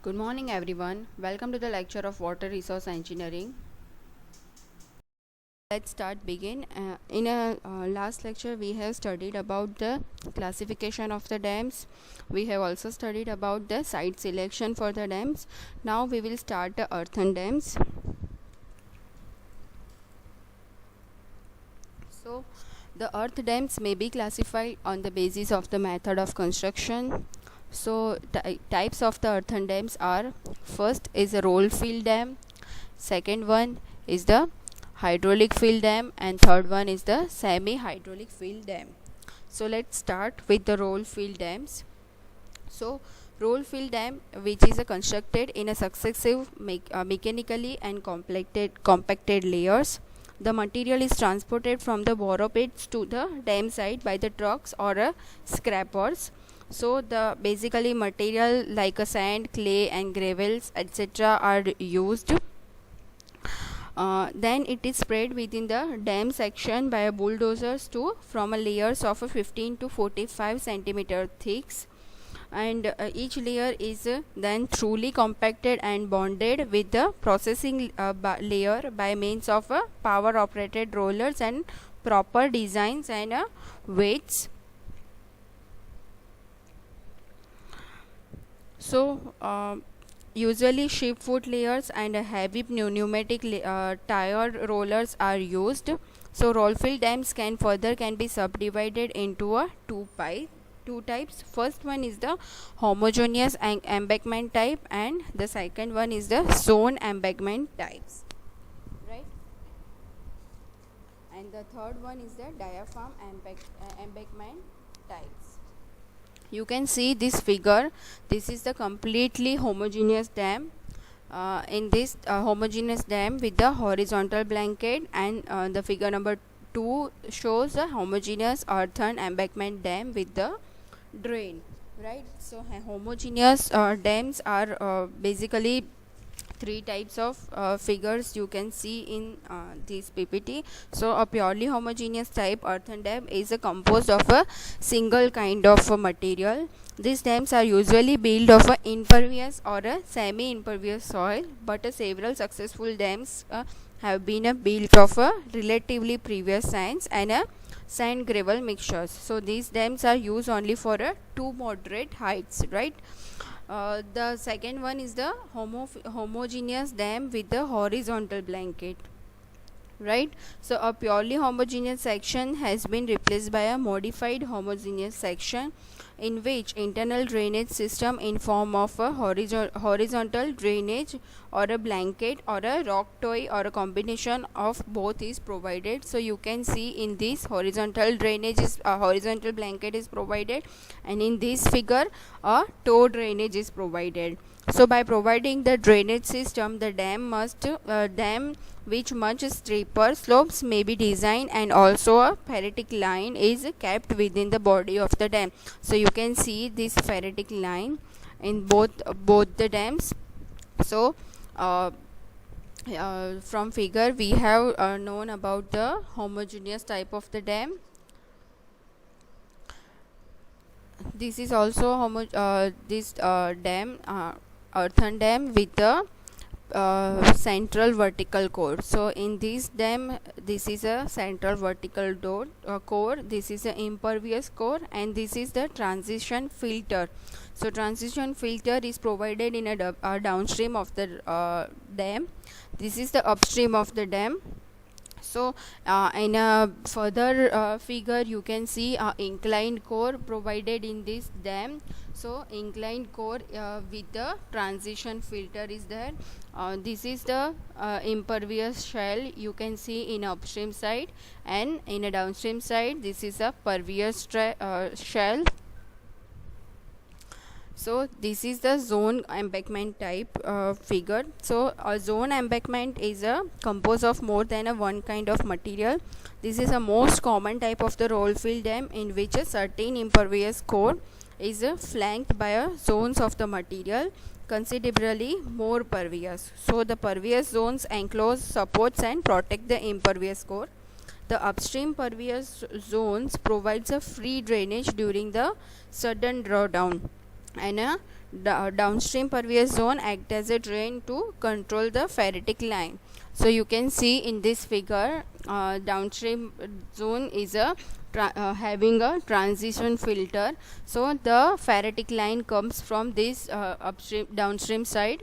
Good morning everyone. Welcome to the lecture of Water Resource Engineering. Let's start begin. In a last lecture we have studied about the classification of the dams. We have also studied about the site selection for the dams. Now we will start the earthen dams. So the earth dams may be classified on the basis of the method of construction. So types of the earthen dams are: first is a roll fill dam, second one is the hydraulic fill dam, and third one is the semi hydraulic fill dam. So let's start with the roll fill dams. So roll fill dam, which is constructed in a successive mechanically and compacted layers. The material is transported from the borrow pits to the dam site by the trucks or scrappers. So the basically material like a sand, clay and gravels etc. are used. Then it is spread within the dam section by a bulldozers to from a layers of a 15 to 45 centimeter thick, and each layer is then truly compacted and bonded with the processing layer by means of power operated rollers and proper designs and weights. So usually ship foot layers and heavy pneumatic tire rollers are used. So roll fill dams can be subdivided into two types. First one is the homogeneous embankment type, and the second one is the zone embankment types, right? And the third one is the diaphragm embankment types. You can see this figure. This is the completely homogeneous dam. In this homogeneous dam with the horizontal blanket, and the figure number 2 shows a homogeneous earthen embankment dam with the drain, right? So homogeneous dams are basically three types of figures you can see in this PPT. So a purely homogeneous type earthen dam is composed of a single kind of material. These dams are usually built of a impervious or a semi-impervious soil, but several successful dams have been built of a relatively previous sands and sand gravel mixtures. So these dams are used only for two moderate heights, right? The second one is the homogeneous dam with the horizontal blanket, right? So a purely homogeneous section has been replaced by a modified homogeneous section, in which internal drainage system in form of a horizontal drainage or a blanket or a rock toy or a combination of both is provided. So you can see in this horizontal drainage is horizontal blanket is provided, and in this figure a toe drainage is provided. So by providing the drainage system, the dam which much steeper slopes may be designed, and also a pharetic line is kept within the body of the dam. So you can see this pharetic line in both the dams. So from figure we have known about the homogeneous type of the dam. This is also this dam earthen dam with the central vertical core. So in this dam, this is a central vertical core, this is an impervious core, and this is the transition filter. So transition filter is provided in a downstream of the dam. This is the upstream of the dam. So in a further figure you can see inclined core provided in this dam. So inclined core with the transition filter is there. This is the impervious shell you can see in upstream side, and in a downstream side this is a pervious shell. So this is the zone embankment type figure. So a zone embankment is a composed of more than one kind of material. This is a most common type of the roll fill dam, in which a certain impervious core is flanked by zones of the material considerably more pervious. So the pervious zones enclose, supports and protect the impervious core. The upstream pervious zones provides a free drainage during the sudden drawdown. and a downstream pervious zone act as a drain to control the pharetic line. So you can see in this figure, downstream zone is a having a transition filter. So the pharetic line comes from this upstream downstream side.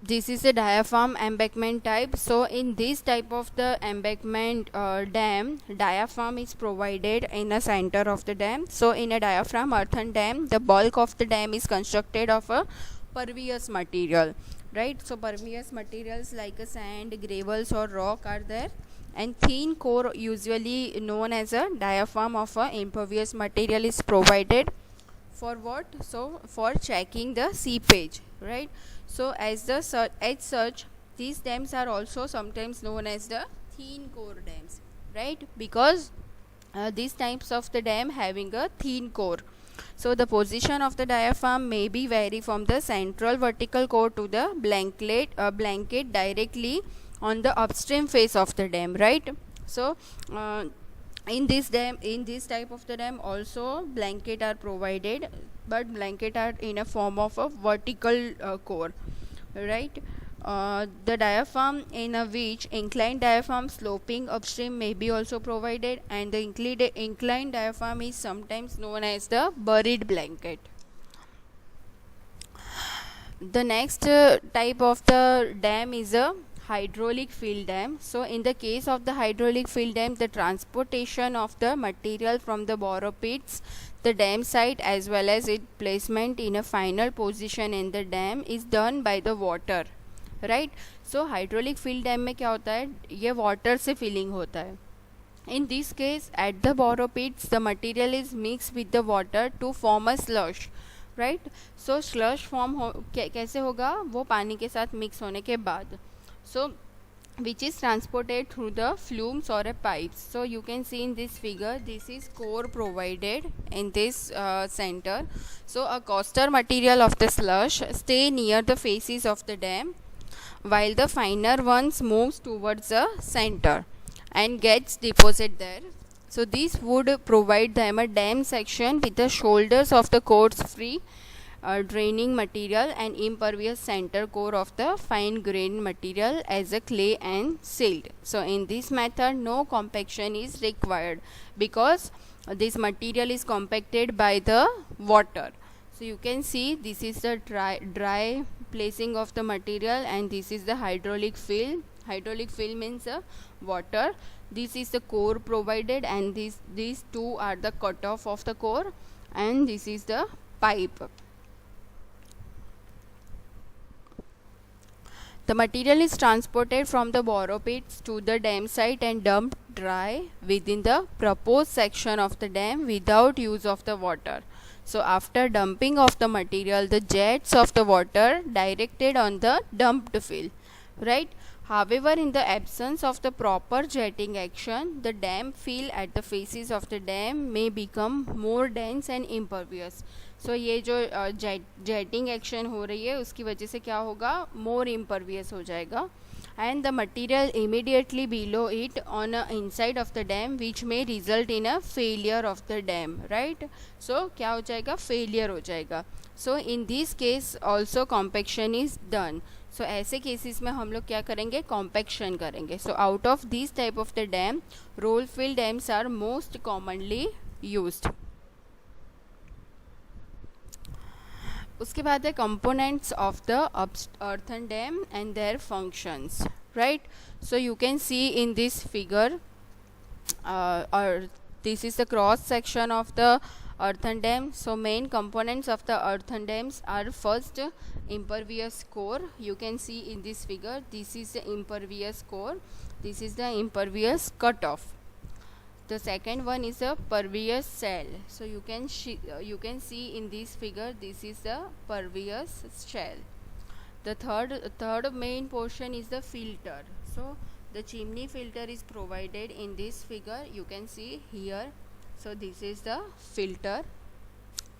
This is a diaphragm embankment type. So in this type of the embankment dam, diaphragm is provided in the center of the dam. So in a diaphragm earthen dam, the bulk of the dam is constructed of a pervious material, right? So pervious materials like a sand, gravels or rock are there, and thin core, usually known as a diaphragm of a impervious material, is provided for what? So for checking the seepage, right? So as such, these dams are also sometimes known as the thin core dams, right? Because these types of the dam having a thin core. So the position of the diaphragm may be vary from the central vertical core to the blanket directly on the upstream face of the dam, right? So in this type of the dam also blanket are provided, but blanket are in a form of a vertical core, right? The diaphragm in a which inclined diaphragm sloping upstream may be also provided, and the inclined diaphragm is sometimes known as the buried blanket. The next type of the dam is a hydraulic fill dam. So in the case of the hydraulic fill dam, the transportation of the material from the borrow pits, the dam site, as well as its placement in a final position in the dam is done by the water, right? So hydraulic fill dam में क्या होता है, ये water से filling होता है. In this case, at the borrow pits, the material is mixed with the water to form a slush, right? So slush form कैसे होगा, वो पानी के साथ mix होने के बाद. So which is transported through the flumes or a pipes. So you can see in this figure, this is core provided in this center. So a coarser material of the slush stay near the faces of the dam, while the finer ones moves towards the center and gets deposited there. So this would provide them a dam section with the shoulders of the coarse free draining material and impervious center core of the fine grained material as a clay and silt. So in this method no compaction is required because this material is compacted by the water. So you can see this is the dry placing of the material, and this is the hydraulic fill. Hydraulic fill means water. This is the core provided, and these two are the cutoff of the core, and this is the pipe. The material is transported from the borrow pits to the dam site and dumped dry within the proposed section of the dam without use of the water. So after dumping of the material, the jets of the water directed on the dumped fill, right? However, in the absence of the proper jetting action, the dam fill at the faces of the dam may become more dense and impervious. So ये जो jetting action हो रही है उसकी वजह से क्या होगा, मोर इम्परवियस हो जाएगा, and the material immediately below it on a inside of the dam which may result in a failure of the dam, right? So क्या हो जाएगा, failure हो जाएगा. So in this case also compaction is done. So ऐसे cases में हम लोग क्या करेंगे, कॉम्पैक्शन करेंगे. So out of these type of the dam, roll fill dams are most commonly used. उसके बाद है components of the earthen dam and their functions, right? So you can see in this figure, or this is the cross section of the earthen dam. So main components of the earthen dams are first impervious core. You can see in this figure, this is the impervious core, this is the impervious cutoff. The second one is a pervious shell. So you can see in this figure, this is the pervious shell. The third main portion is the filter. So the chimney filter is provided in this figure. You can see here. So this is the filter.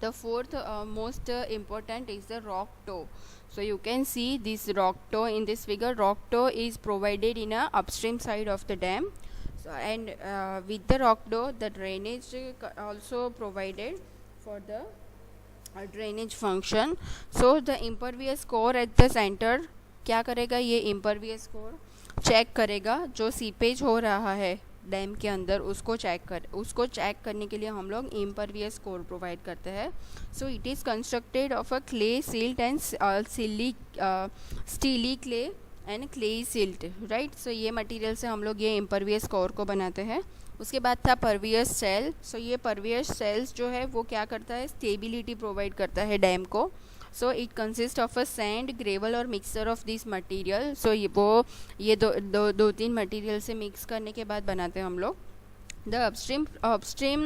The fourth most important is the rock toe. So you can see this rock toe in this figure. Rock toe is provided in a upstream side of the dam. So and with the rock door, the drainage also provided for the drainage function. So the impervious core at the center क्या करेगा, ये impervious core check करेगा जो seepage हो रहा है dam के अंदर, उसको चेक करने के लिए हम लोग impervious core प्रोवाइड करते हैं. So it is constructed of a clay silt and steely clay and clay silt, right. So ये मटेरियल से हम लोग ये impervious core को बनाते हैं. उसके बाद था परवियस सेल. सो ये परवियस सेल्स जो है वो क्या करता है, स्टेबिलिटी प्रोवाइड करता है डैम को. So it consist of a sand, gravel और मिक्सचर ऑफ दिस मटेरियल. सो ये दो तीन मटेरियल से मिक्स करने के बाद बनाते हैं हम लोग. The upstream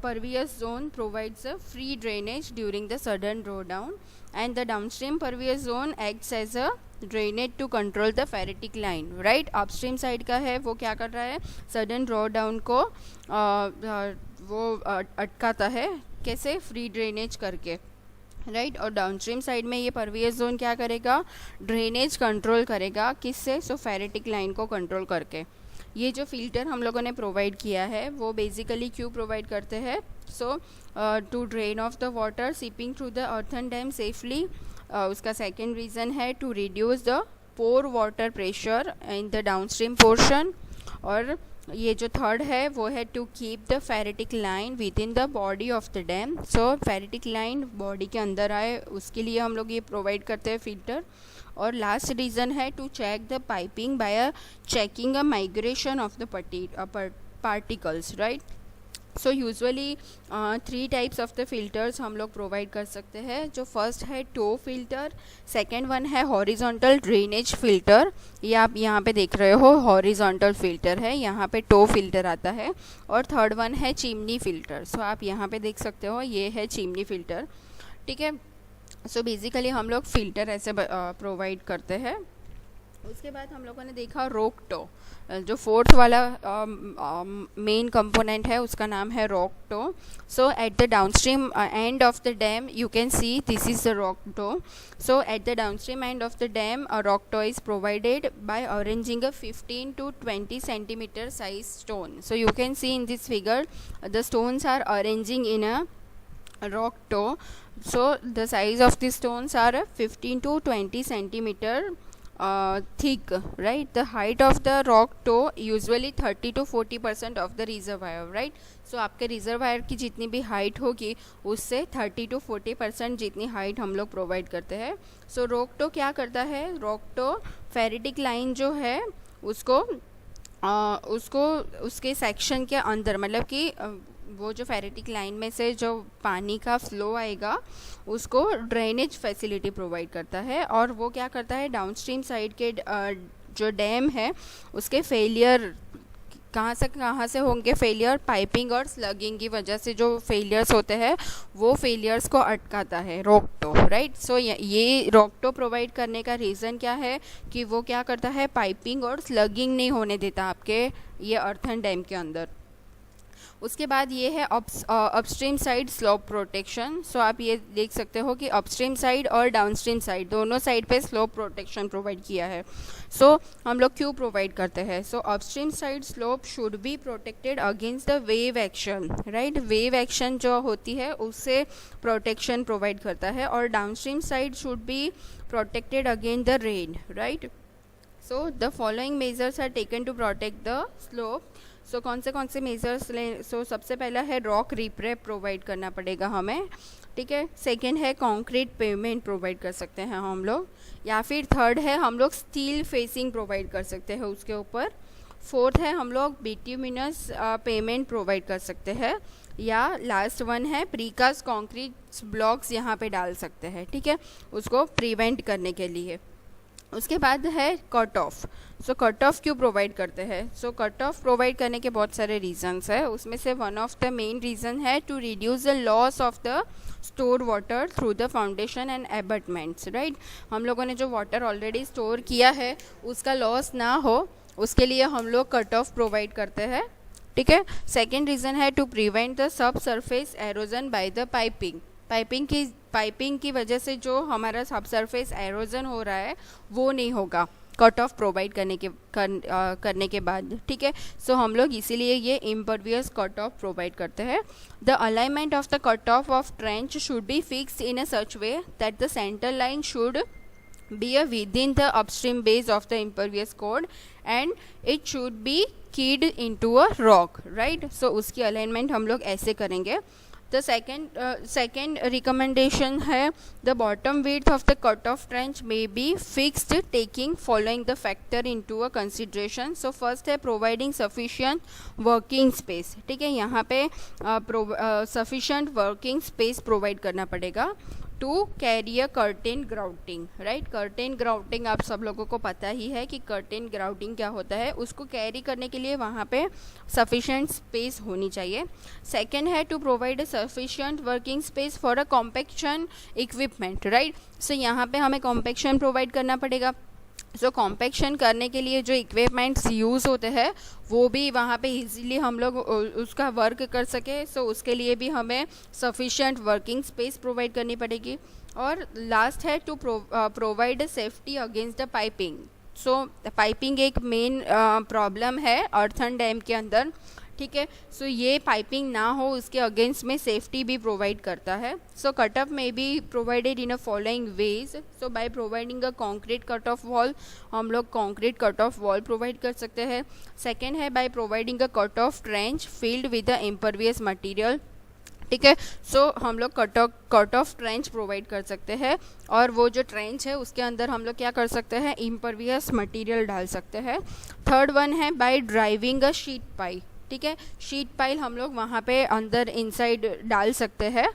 pervious zone provides a free drainage during the sudden drawdown, and the downstream pervious zone acts as a drainage to control the phreatic line, right. upstream side का है वो क्या कर रहा है, sudden drawdown को वो अटकाता है, कैसे, फ्री ड्रेनेज करके, राइट. और डाउनस्ट्रीम साइड में ये परवियस जोन क्या करेगा, ड्रेनेज कंट्रोल करेगा, किससे, सो फेरेटिक लाइन को कंट्रोल करके. ये जो फिल्टर हम लोगों ने प्रोवाइड किया है वो बेसिकली क्यों प्रोवाइड करते हैं, so to drain off the water seeping through the earthen dam safely. उसका सेकेंड रीज़न है to reduce the pore water pressure in the downstream portion. और ये जो थर्ड है वो है to keep the phreatic line within the body of the dam. So phreatic line body के अंदर आए उसके लिए हम लोग ये प्रोवाइड करते हैं फिल्टर. और लास्ट रीज़न है to check the piping by checking a migration of the particles, right. So usually 3 types of the filters हम लोग प्रोवाइड कर सकते हैं. जो फर्स्ट है टो फिल्टर, सेकेंड वन है हॉरिजॉन्टल ड्रेनेज फिल्टर. ये आप यहाँ पे देख रहे हो हॉरिजॉन्टल फिल्टर है, यहाँ पे टो फिल्टर आता है. और थर्ड वन है चिमनी फिल्टर. सो आप यहाँ पे देख सकते हो ये है चिमनी फिल्टर, ठीक है. सो बेसिकली हम लोग फ़िल्टर ऐसे प्रोवाइड करते हैं. उसके बाद हम लोगों ने देखा रॉक टो. जो फोर्थ वाला मेन कंपोनेंट है उसका नाम है rock toe. So at the downstream end of the dam you can see this is the rock toe. So at the downstream end of the dam a rock toe is provided by arranging a 15 to 20 centimeter size stone. So you can see in this figure the stones are arranging in a rock toe. So the size of the stones are 15 to 20 centimeter thick, right. The height of the rock toe usually 30 to 40% of the reservoir, right. So आपके reservoir की जितनी भी height होगी उससे 30 to 40% जितनी height हम लोग provide करते हैं. सो रॉक टो क्या करता है, रॉक टो फेरेटिक लाइन जो है उसको उसके सेक्शन के अंदर, मतलब कि वो जो फेरेटिक लाइन में से जो पानी का फ्लो आएगा उसको ड्रेनेज फैसिलिटी प्रोवाइड करता है. और वो क्या करता है, डाउनस्ट्रीम साइड के जो डैम है उसके फेलियर कहाँ से होंगे, फेलियर पाइपिंग और स्लगिंग की वजह से जो फेलियर्स होते हैं वो फेलियर्स को अटकाता है रॉक टो, राइट. सो ये रॉक टो प्रोवाइड करने का रीज़न क्या है कि वो क्या करता है, पाइपिंग और स्लगिंग नहीं होने देता आपके ये अर्थन डैम के अंदर. उसके बाद ये है upstream side slope protection. So आप ये देख सकते हो कि अपस्ट्रीम साइड और डाउनस्ट्रीम साइड दोनों साइड पे स्लोप प्रोटेक्शन प्रोवाइड किया है. सो हम लोग क्यों प्रोवाइड करते हैं, so upstream side slope should be protected against the wave action, right. Wave action जो होती है उससे प्रोटेक्शन प्रोवाइड करता है. और downstream side should be protected against the rain, right. So the following measures are taken to protect the slope. So कौन से measures लें, सो सबसे पहला है रॉक रिप्रेप प्रोवाइड करना पड़ेगा हमें, ठीक है. सेकंड है कंक्रीट पेवमेंट प्रोवाइड कर सकते हैं हम लोग, या फिर थर्ड है हम लोग स्टील फेसिंग प्रोवाइड कर सकते हैं उसके ऊपर. फोर्थ है हम लोग बिट्यूमिनस पेमेंट प्रोवाइड कर सकते हैं, या लास्ट वन है प्रीकास्ट कंक्रीट ब्लॉक्स यहाँ पे डाल सकते हैं, ठीक है, उसको प्रिवेंट करने के लिए. उसके बाद है cut off. So cut off क्यों प्रोवाइड करते हैं, सो कट ऑफ प्रोवाइड करने के बहुत सारे रीजंस है. उसमें से one of the main reason है to reduce the loss of the store water through the foundation and abutments, right. हम लोगों ने जो वाटर ऑलरेडी स्टोर किया है उसका लॉस ना हो उसके लिए हम लोग कट ऑफ प्रोवाइड करते हैं, ठीक है. सेकेंड रीज़न है to prevent the sub surface erosion by the piping की वजह से जो हमारा सब सरफेस एरोजन हो रहा है वो नहीं होगा कट ऑफ प्रोवाइड करने के बाद, ठीक है। सो हम लोग इसीलिए ये इम्परवियस कट ऑफ प्रोवाइड करते हैं। The alignment of the cut off trench should be fixed in a such way that the centre line should be within the upstream base of the impervious cord and it should be keyed into a rock, right? So उसकी alignment हम लोग ऐसे करेंगे। The second recommendation है the bottom width of the cutoff trench may be fixed taking following the factor into a consideration. So first है providing sufficient working space, ठीक है। यहाँ पे sufficient working space provide करना पड़ेगा to carry a curtain grouting, right. Curtain grouting आप सब लोगों को पता ही है कि कर्टेन ग्राउटिंग क्या होता है। उसको कैरी करने के लिए वहाँ पे सफिशेंट स्पेस होनी चाहिए। सेकेंड है to provide a sufficient working space for a compaction equipment, right. So यहाँ पे हमें कॉम्पैक्शन प्रोवाइड करना पड़ेगा। सो कॉम्पैक्शन करने के लिए जो इक्विपमेंट्स यूज़ होते हैं वो भी वहाँ पे इजीली हम लोग उसका वर्क कर सके। सो उसके लिए भी हमें सफिशेंट वर्किंग स्पेस प्रोवाइड करनी पड़ेगी। और लास्ट है to provide safety against the piping. So piping एक मेन प्रॉब्लम है अर्थन डैम के अंदर, ठीक है। सो ये पाइपिंग ना हो उसके अगेंस्ट में सेफ्टी भी प्रोवाइड करता है। सो कट ऑफ में be provided in a following veg. So by providing a concrete cut off wall, हम लोग concrete cut off wall provide कर सकते हैं। सेकेंड है by providing a cut off trench field with the impervious material, ठीक है। So हम लोग कट ऑफ ट्रेंच प्रोवाइड कर सकते हैं और वो जो ट्रेंच है उसके अंदर हम लोग क्या कर सकते हैं, इम्परवियस मटीरियल डाल सकते हैं। थर्ड वन है by driving a sheet pipe, ठीक है। शीट पाइल हम लोग वहाँ पे अंदर इनसाइड डाल सकते हैं।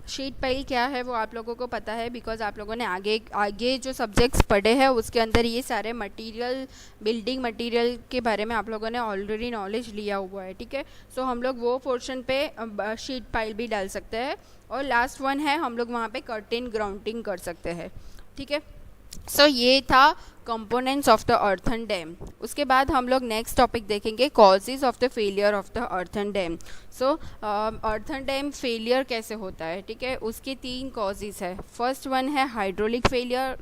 शीट पाइल क्या है वो आप लोगों को पता है बिकॉज आप लोगों ने आगे जो सब्जेक्ट्स पढ़े हैं उसके अंदर ये सारे मटेरियल, बिल्डिंग मटेरियल के बारे में आप लोगों ने ऑलरेडी नॉलेज लिया हुआ है, ठीक है। सो हम लोग वो पोर्शन पे शीट पाइल भी डाल सकते हैं। और लास्ट वन है हम लोग वहाँ पे कर्टेन ग्राउटिंग कर सकते हैं, ठीक है। सो ये था components of the earthen dam. उसके बाद हम लोग नेक्स्ट टॉपिक देखेंगे causes of the failure of the earthen dam. So earthen dam failure कैसे होता है, ठीक है। उसके 3 कॉजेज है। फर्स्ट वन है हाइड्रोलिक फेलियर,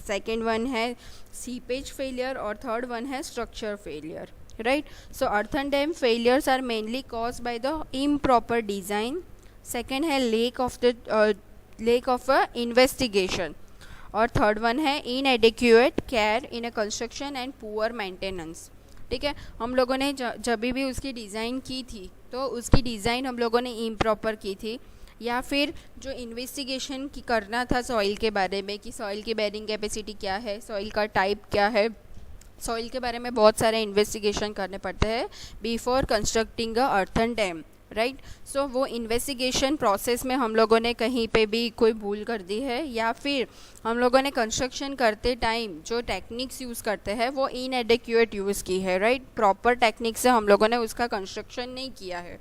सेकेंड वन है सीपेज फेलियर और थर्ड वन है structure failure, right. So earthen dam failures are mainly caused by the improper design. Second है लेक ऑफ इन्वेस्टिगेशन और थर्ड वन है इनएडिक्वेट care in a construction and poor maintenance, ठीक है। हम लोगों ने जब भी उसकी डिज़ाइन की थी तो उसकी डिज़ाइन हम लोगों ने इम्प्रॉपर की थी, या फिर जो इन्वेस्टिगेशन की करना था सॉइल के बारे में कि सॉइल की बेरिंग कैपेसिटी क्या है, सॉइल का टाइप क्या है, सॉइल के बारे में बहुत सारे इन्वेस्टिगेशन करने पड़ते हैं before constructing a earthen dam, right. So वो इन्वेस्टिगेशन प्रोसेस में हम लोगों ने कहीं पे भी कोई भूल कर दी है या फिर हम लोगों ने कंस्ट्रक्शन करते टाइम जो टेक्निक्स यूज़ करते हैं वो इनएडिक्वेट यूज़ की है, राइट। प्रॉपर टेक्निक से हम लोगों ने उसका कंस्ट्रक्शन नहीं किया है।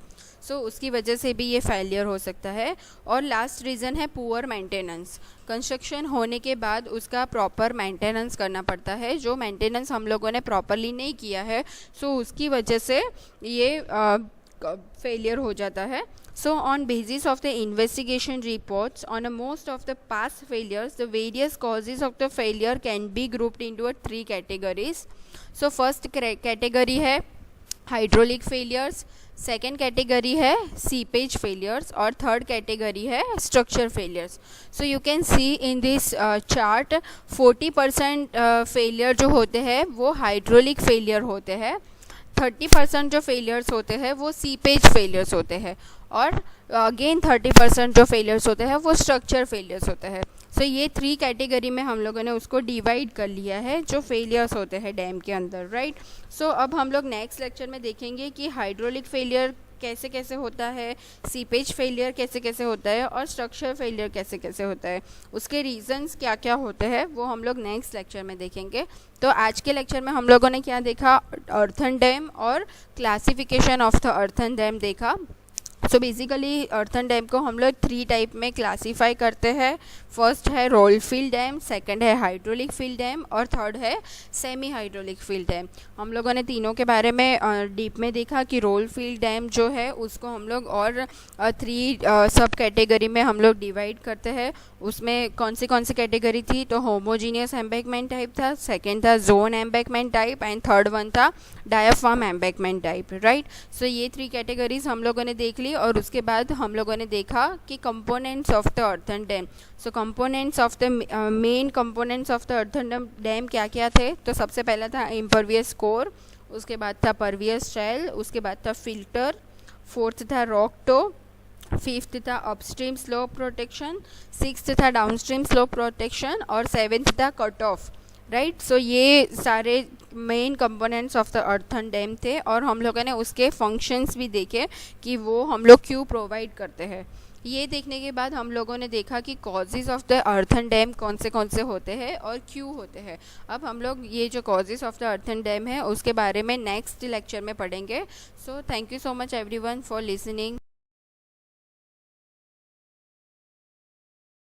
सो उसकी वजह से भी ये फेलियर हो सकता है। और लास्ट रीज़न है पुअर मेंटेनेंस। कंस्ट्रक्शन होने के बाद उसका प्रॉपर मेंटेनेंस करना पड़ता है, जो मेंटेनेंस हम लोगों ने प्रॉपरली नहीं किया है, सो उसकी वजह से ये फेलियर हो जाता है। So on basis of the investigation reports on a most of the past failures, the various causes of the failure can be grouped into 3 categories. So first category है hydraulic failures, second category है seepage failures और third category है structure failures. So you can see in this chart 40% failure जो होते हैं वो hydraulic failure होते हैं, 30% जो फेलियर्स होते हैं वो सीपेज फेलियर्स होते हैं और अगेन 30% जो फेलियर्स होते हैं वो स्ट्रक्चर फेलियर्स होते हैं। सो ये 3 कैटेगरी में हम लोगों ने उसको डिवाइड कर लिया है जो फेलियर्स होते हैं डैम के अंदर, राइट। सो अब हम लोग नेक्स्ट लेक्चर में देखेंगे कि हाइड्रोलिक फेलियर कैसे कैसे होता है, सीपेज फेलियर कैसे कैसे होता है और स्ट्रक्चर फेलियर कैसे कैसे होता है, उसके रीजंस क्या क्या होते हैं वो हम लोग नेक्स्ट लेक्चर में देखेंगे। तो आज के लेक्चर में हम लोगों ने क्या देखा, अर्थन डैम और classification of the earthen dam देखा। सो बेसिकली अर्थन डैम को हम लोग 3 टाइप में क्लासीफाई करते हैं। फर्स्ट है रोल फील्ड डैम, सेकंड है हाइड्रोलिक फील्ड डैम और थर्ड है सेमी हाइड्रोलिक फील्ड डैम। हम लोगों ने तीनों के बारे में डीप में देखा कि रोल फील्ड डैम जो है उसको हम लोग और 3 सब कैटेगरी में हम लोग डिवाइड करते हैं। उसमें कौन सी कैटेगरी थी, तो होमोजीनियस एम्बैंकमेंट टाइप था, सेकंड था zone embankment type and third one था diaphragm embankment type, right. So ये 3 कैटेगरीज हम लोगों ने देख ली और उसके बाद हम लोगों ने देखा कि components of the earthen dam. So components of the main components of the earthen dam क्या क्या थे, तो सबसे पहला था इम्परवियस कोर, उसके बाद था परवियस शेल, उसके बाद था फिल्टर, फोर्थ था रॉक टो, फिफ्थ था अपस्ट्रीम स्लोप प्रोटेक्शन, सिक्स्थ था डाउनस्ट्रीम स्लोप प्रोटेक्शन और सेवेंथ था कट ऑफ, राइट। सो ये सारे main components of the earthen dam थे और हम लोगों ने उसके फंक्शंस भी देखे कि वो हम लोग क्यों प्रोवाइड करते हैं। ये देखने के बाद हम लोगों ने देखा कि causes of the earthen dam कौन से होते हैं और क्यों होते हैं। अब हम लोग ये जो causes of the earthen dam है उसके बारे में नेक्स्ट लेक्चर में पढ़ेंगे। So thank you so much everyone for listening.